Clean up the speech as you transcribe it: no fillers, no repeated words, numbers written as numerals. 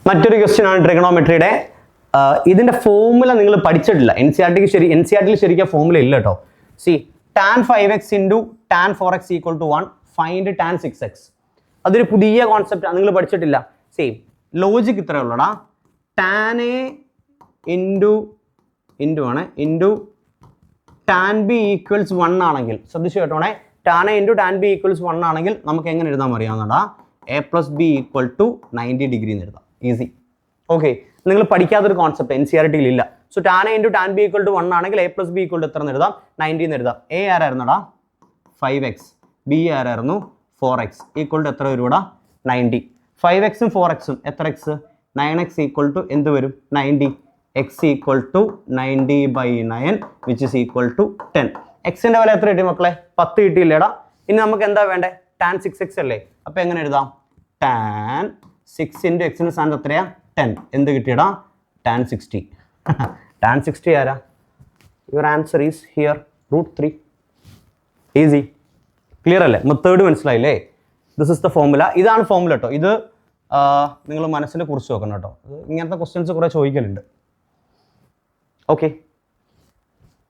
മറ്റൊരു ക്വസ്റ്റ്യൻ ആണ് ട്രിഗണോമെട്രിയുടെ. ഇതിന്റെ ഫോർമുല നിങ്ങൾ പഠിച്ചിട്ടില്ല. എൻ സി ആർ ടിയിൽ ശരിക്കും ഫോർമുല ഇല്ല കേട്ടോ. See tan 5x into tan 4x equal to 1 find tan 6x. അതൊരു പുതിയ കോൺസെപ്റ്റ് നിങ്ങൾ പഠിച്ചിട്ടില്ല. സെയിം ലോജിക് ഇത്രയേ ഉള്ളൂടാ. tan a into tan b equals 1 ആണെങ്കിൽ, ശ്രദ്ധിച്ചു കേട്ടോണേ, tan a into tan b equals 1 ആണെങ്കിൽ നമുക്ക് എങ്ങനെ എഴുതാൻ അറിയാവുന്നതാ? a plus B equal to 90 degree എന്ന് എഴുതാം. ഈസി. ഓക്കെ, നിങ്ങൾ പഠിക്കാത്തൊരു കോൺസെപ്റ്റ് എൻ സി ആർ ടിയിൽ ഇല്ല. So tan a into tan b equal to 1 ആണെങ്കിൽ a plus B equal to എത്ര എന്ന് എഴുതാം? 90 എന്ന് എഴുതാം. a ആരായിരുന്നടാ? 5x. b ആരായിരുന്നു? 4x. ഈക്വൽ ടു എത്ര വരും ഇവിടെ? 90. 5xും 4xും എത്ര x? 9x ഈക്വൽ ടു എന്ത് വരും? 90. x equal to 90/9 which is equal to 10. എക്സിന്റെ വില എത്ര കിട്ടി മക്കളെ? 10 കിട്ടിയില്ലേടാ. ഇനി നമുക്ക് എന്താ വേണ്ടേ? tan 6x അല്ലേ? അപ്പൊ എങ്ങനെ എഴുതാം? tan 6 ഇൻറ്റു എക്സിന്റെ സ്ഥാനത്ത് എത്രയാ? 10. എന്ത് കിട്ടിയടാ? tan 60. tan 60 ആരാ? Your answer is here, √3. Easy. Clear അല്ലേ? മെത്തേഡ് മനസ്സിലായില്ലേ? This is the formula. ഇതാണ് ഫോർമുല കേട്ടോ. ഇത് നിങ്ങൾ മനസ്സിനെ കുറിച്ച് നോക്കണം കേട്ടോ. ഇങ്ങനത്തെ ക്വസ്റ്റ്യൻസ് കുറെ ചോദിക്കലുണ്ട്. ഓക്കെ.